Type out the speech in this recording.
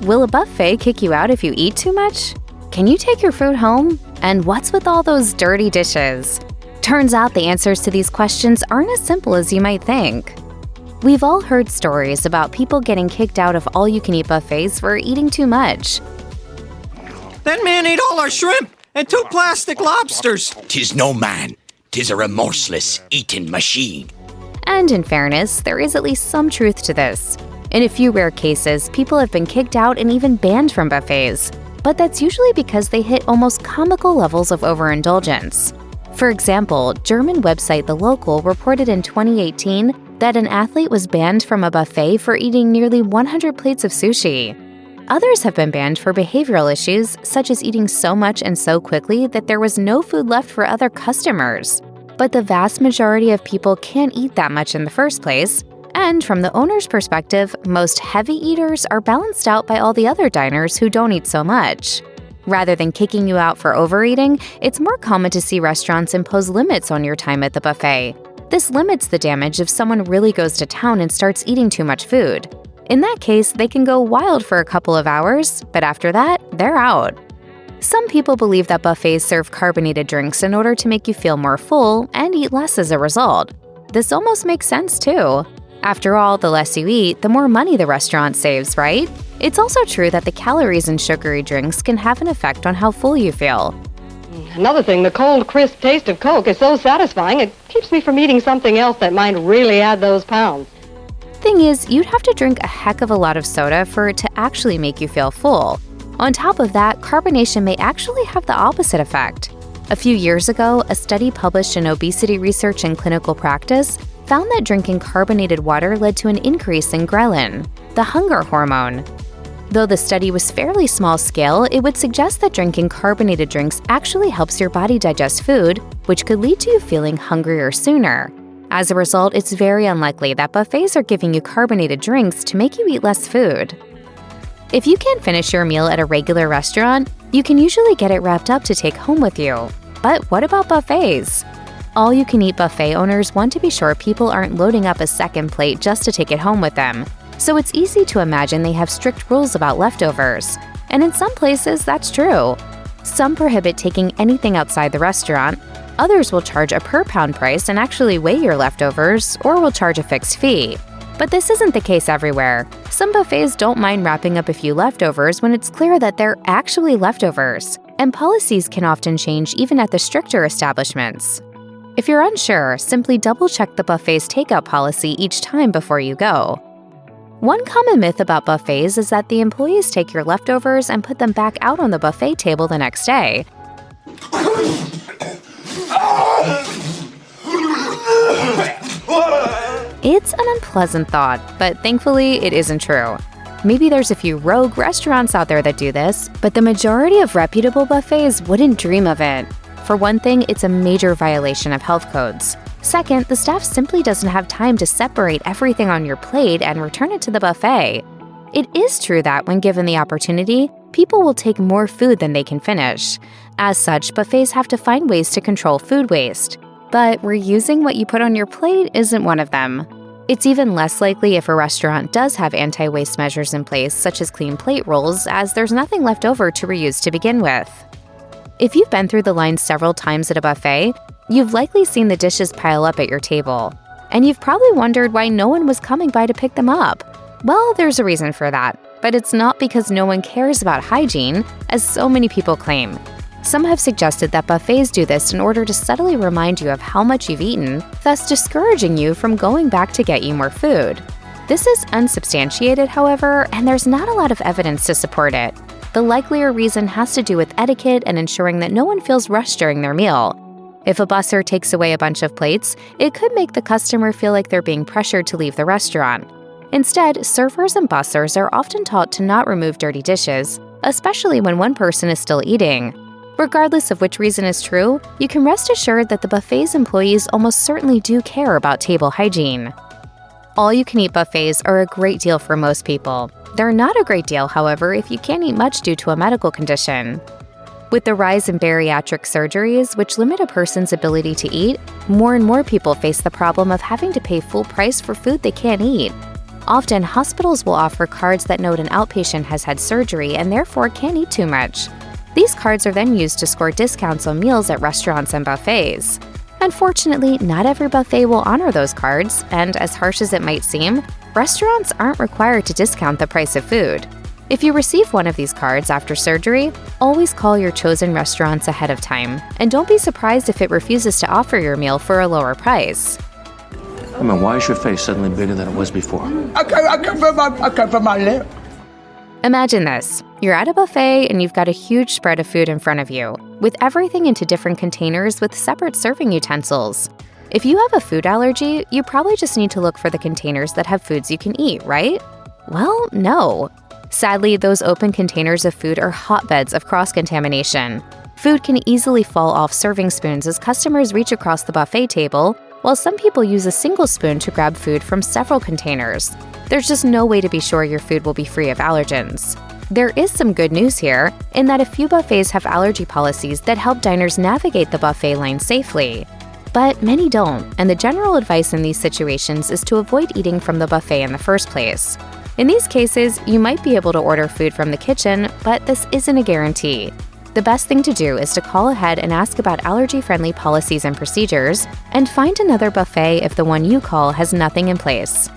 Will a buffet kick you out if you eat too much? Can you take your food home? And what's with all those dirty dishes? Turns out the answers to these questions aren't as simple as you might think. We've all heard stories about people getting kicked out of all-you-can-eat buffets for eating too much. That man ate all our shrimp and 2 plastic lobsters. 'Tis no man, 'tis a remorseless eating machine. And in fairness, there is at least some truth to this. In a few rare cases, people have been kicked out and even banned from buffets. But that's usually because they hit almost comical levels of overindulgence. For example, German website The Local reported in 2018 that an athlete was banned from a buffet for eating nearly 100 plates of sushi. Others have been banned for behavioral issues, such as eating so much and so quickly that there was no food left for other customers. But the vast majority of people can't eat that much in the first place, and from the owner's perspective, most heavy eaters are balanced out by all the other diners who don't eat so much. Rather than kicking you out for overeating, it's more common to see restaurants impose limits on your time at the buffet. This limits the damage if someone really goes to town and starts eating too much food. In that case, they can go wild for a couple of hours, but after that, they're out. Some people believe that buffets serve carbonated drinks in order to make you feel more full and eat less as a result. This almost makes sense too. After all, the less you eat, the more money the restaurant saves, right? It's also true that the calories in sugary drinks can have an effect on how full you feel. Another thing, the cold, crisp taste of Coke is so satisfying, it keeps me from eating something else that might really add those pounds. Thing is, you'd have to drink a heck of a lot of soda for it to actually make you feel full. On top of that, carbonation may actually have the opposite effect. A few years ago, a study published in Obesity Research and Clinical Practice found that drinking carbonated water led to an increase in ghrelin, the hunger hormone. Though the study was fairly small scale, it would suggest that drinking carbonated drinks actually helps your body digest food, which could lead to you feeling hungrier sooner. As a result, it's very unlikely that buffets are giving you carbonated drinks to make you eat less food. If you can't finish your meal at a regular restaurant, you can usually get it wrapped up to take home with you. But what about buffets? All-you-can-eat buffet owners want to be sure people aren't loading up a second plate just to take it home with them. So it's easy to imagine they have strict rules about leftovers. And in some places, that's true. Some prohibit taking anything outside the restaurant. Others will charge a per-pound price and actually weigh your leftovers, or will charge a fixed fee. But this isn't the case everywhere. Some buffets don't mind wrapping up a few leftovers when it's clear that they're actually leftovers. And policies can often change even at the stricter establishments. If you're unsure, simply double-check the buffet's takeout policy each time before you go. One common myth about buffets is that the employees take your leftovers and put them back out on the buffet table the next day. It's an unpleasant thought, but thankfully it isn't true. Maybe there's a few rogue restaurants out there that do this, but the majority of reputable buffets wouldn't dream of it. For one thing, it's a major violation of health codes. Second, the staff simply doesn't have time to separate everything on your plate and return it to the buffet. It is true that when given the opportunity, people will take more food than they can finish. As such, buffets have to find ways to control food waste. But reusing what you put on your plate isn't one of them. It's even less likely if a restaurant does have anti-waste measures in place, such as clean plate rules, as there's nothing left over to reuse to begin with. If you've been through the line several times at a buffet, you've likely seen the dishes pile up at your table. And you've probably wondered why no one was coming by to pick them up. Well, there's a reason for that, but it's not because no one cares about hygiene, as so many people claim. Some have suggested that buffets do this in order to subtly remind you of how much you've eaten, thus discouraging you from going back to get you more food. This is unsubstantiated, however, and there's not a lot of evidence to support it. The likelier reason has to do with etiquette and ensuring that no one feels rushed during their meal. If a busser takes away a bunch of plates, it could make the customer feel like they're being pressured to leave the restaurant. Instead, servers and bussers are often taught to not remove dirty dishes, especially when one person is still eating. Regardless of which reason is true, you can rest assured that the buffet's employees almost certainly do care about table hygiene. All-you-can-eat buffets are a great deal for most people. They're not a great deal, however, if you can't eat much due to a medical condition. With the rise in bariatric surgeries, which limit a person's ability to eat, more and more people face the problem of having to pay full price for food they can't eat. Often, hospitals will offer cards that note an outpatient has had surgery and therefore can't eat too much. These cards are then used to score discounts on meals at restaurants and buffets. Unfortunately, not every buffet will honor those cards, and as harsh as it might seem, restaurants aren't required to discount the price of food. If you receive one of these cards after surgery, always call your chosen restaurants ahead of time, and don't be surprised if it refuses to offer your meal for a lower price. I mean, why is your face suddenly bigger than it was before? I can't feel my lip. Imagine this. You're at a buffet and you've got a huge spread of food in front of you, with everything into different containers with separate serving utensils. If you have a food allergy, you probably just need to look for the containers that have foods you can eat, right? Well, no. Sadly, those open containers of food are hotbeds of cross-contamination. Food can easily fall off serving spoons as customers reach across the buffet table, while some people use a single spoon to grab food from several containers. There's just no way to be sure your food will be free of allergens. There is some good news here, in that a few buffets have allergy policies that help diners navigate the buffet line safely. But many don't, and the general advice in these situations is to avoid eating from the buffet in the first place. In these cases, you might be able to order food from the kitchen, but this isn't a guarantee. The best thing to do is to call ahead and ask about allergy-friendly policies and procedures, and find another buffet if the one you call has nothing in place.